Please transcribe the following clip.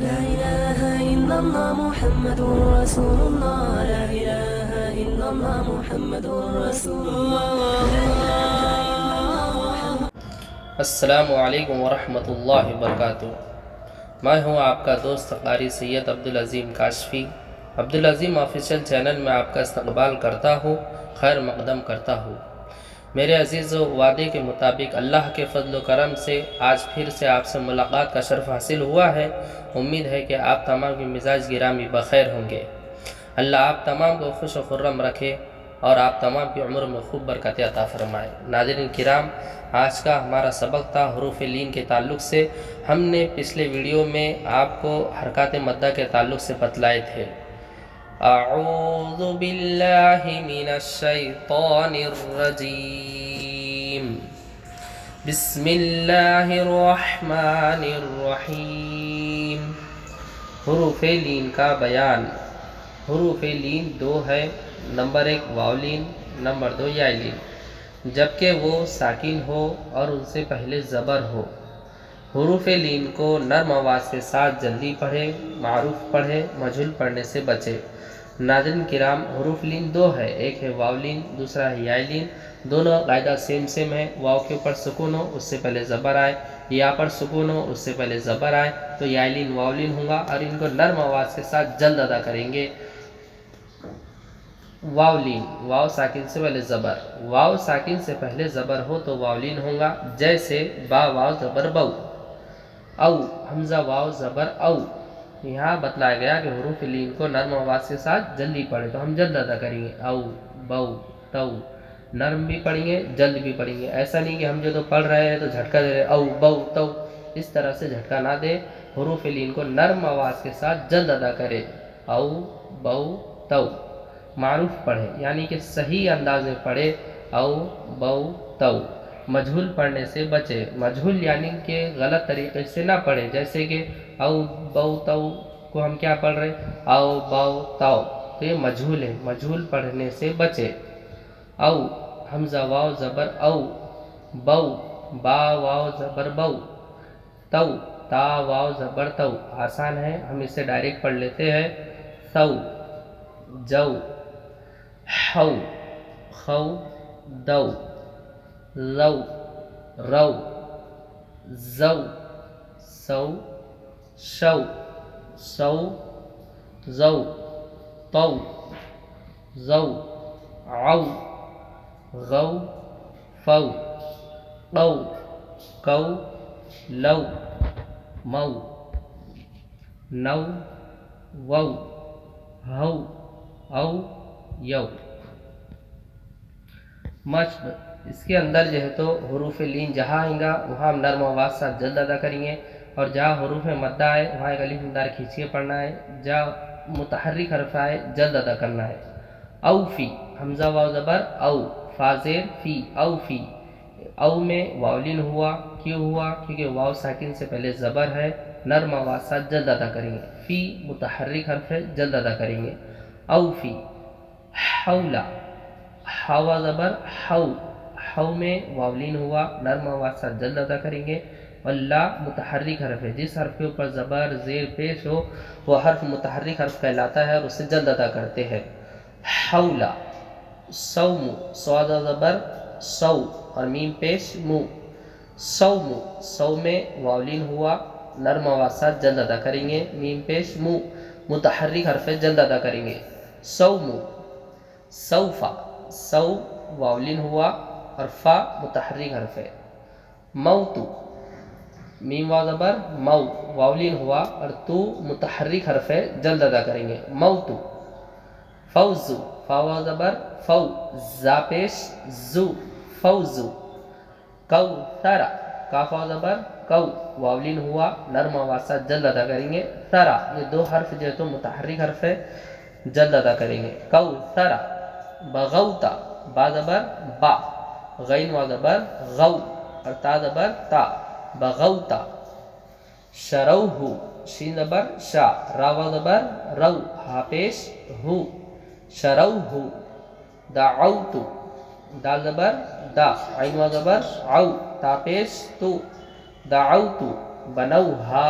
لا إله إلا الله محمد رسول الله لا إله إلا الله محمد رسول الله. السلام علیکم ورحمۃ اللہ وبرکاتہ۔ میں ہوں آپ کا دوست قاری سید عبدالعظیم کاشفی۔ عبدالعظیم آفیشیل چینل میں آپ کا استقبال کرتا ہوں، خیر مقدم کرتا ہوں۔ میرے عزیزو، وعدے کے مطابق اللہ کے فضل و کرم سے آج پھر سے آپ سے ملاقات کا شرف حاصل ہوا ہے۔ امید ہے کہ آپ تمام کے مزاج گرامی بخیر ہوں گے۔ اللہ آپ تمام کو خوش و خرم رکھے اور آپ تمام کی عمر میں خوب برکت عطا فرمائے۔ ناظرین کرام، آج کا ہمارا سبق تھا حروف لین کے تعلق سے۔ ہم نے پچھلے ویڈیو میں آپ کو حرکات مدہ کے تعلق سے بتلائے تھے۔ اعوذ باللہ من الشیطان الرجیم، بسم اللہ الرحمن الرحیم۔ حروف لین کا بیان۔ حروف لین دو ہے، نمبر 1 واو لین، نمبر 2 یا لین، جبکہ وہ ساکن ہو اور ان سے پہلے زبر ہو۔ حروف لین کو نرم آواز کے ساتھ جلدی پڑھے، معروف پڑھے، مجہول پڑھنے سے بچے۔ ناظرین کرام، حروف لین دو ہے، ایک ہے واو لین، دوسرا ہے یا لین۔ دونوں قاعدہ سیم ہے۔ واو کے اوپر سکون ہو، اس سے پہلے زبر آئے، یا پر سکون ہو، اس سے پہلے زبر آئے تو یا لین واو لین ہوگا، اور ان کو نرم آواز کے ساتھ جلد ادا کریں گے۔ واو لین، واو ساکن سے پہلے زبر، واو ساکن سے پہلے زبر ہو تو واو لین ہوگا، جیسے با واو زبر بو، او حمزہ واو زبر او۔ یہاں بتلایا گیا کہ حروف لین کو نرم آواز کے ساتھ جلدی پڑھیں تو ہم جلد ادا کریں گے۔ او بو تو، نرم بھی پڑھیں گے، جلد بھی پڑھیں گے۔ ایسا نہیں کہ ہم جو تو پڑھ رہے ہیں تو جھٹکا دے رہے او بو تو، اس طرح سے جھٹکا نہ دے۔ حروف لین کو نرم آواز کے ساتھ جلد ادا کرے، او بو تو۔ معروف پڑھے، یعنی کہ صحیح انداز میں پڑھے، او بو تو۔ مجہول پڑھنے سے بچے، مجہول یعنی کہ غلط طریقے سے نہ پڑھے، جیسے کہ او بو تو کو ہم کیا پڑھ رہے او بو تو، تو یہ مجہول ہے، مجہول پڑھنے سے بچے۔ او حمزہ واو زبر او، بو با واو زبر بو، تو تا واو زبر تو۔ آسان ہے، ہم اسے ڈائریکٹ پڑھ لیتے ہیں۔ ثو جو، حو خو دو، لو رو، زو سو، شو سو، زو تو، زو عو غو فو، قو کو لو، مو نو وو، ہو او یو۔ مشق، اس کے اندر جو ہے تو حروف لین جہاں آئیں گا وہاں ہم نرم آواز سے جلد ادا کریں گے، اور جہاں حروف مدہ آئے وہاں ایک الف دار کھینچ کے پڑھنا ہے، جہاں متحرک حرف آئے جلد ادا کرنا ہے۔ اوفی، حمزہ واو زبر او، فا زیر فی، اوفی۔ او میں واو لین ہوا، کیوں ہوا؟ کیونکہ واو ساکن سے پہلے زبر ہے، نرم آواز سے جلد ادا کریں گے۔ فی متحرک حرف ہے، جلد ادا کریں گے۔ اوفی۔ حولا، حوا زبر حو، حو میں واو لین ہوا، نرم آواز سے جلد ادا کریں گے۔ اور لا متحرک حرف ہے، جس حرف کے اوپر زبر زیر پیش ہو وہ حرف متحرک حرف کہلاتا ہے اور اسے جلد ادا کرتے ہیں۔ حولا۔ صوم، صاد زبر سو اور میم پیش مو، صوم، سو میں واو لین ہوا، نرم آواز سے جلد ادا کریں گے، میم پیش مو، متحرک حرف ہے، جلد ادا کریں گے۔ صوم، سوفا، سو واو لین ہوا اور فا متحرک حرف ہے۔ موتو، میم واو زبر مو، واو لین ہوا اور تو متحرک حرف ہے، جلد ادا کریں گے۔ موتو۔ فوزو، فا واو زبر فو، زا پیش زو، فوزو۔ کوثر، کاف واو زبر کو، واو لین ہوا، نرم آواز سے جلد ادا کریں گے۔ ثرا، یہ دو حرف جو ہے تو متحرک حرف ہے، جلد ادا کریں گے۔ کوثر۔ بغوتا، با زبر با، غین واو زبر غو اور تا زبر تا، بغوتا۔ شروہ، شین زبر شا، را واو زبر رو، ہا پیش ہو، شروہ۔ دعوت، دال زبر دا، عین واو زبر عو، تا پیش تو، دعوت۔ بنوہا،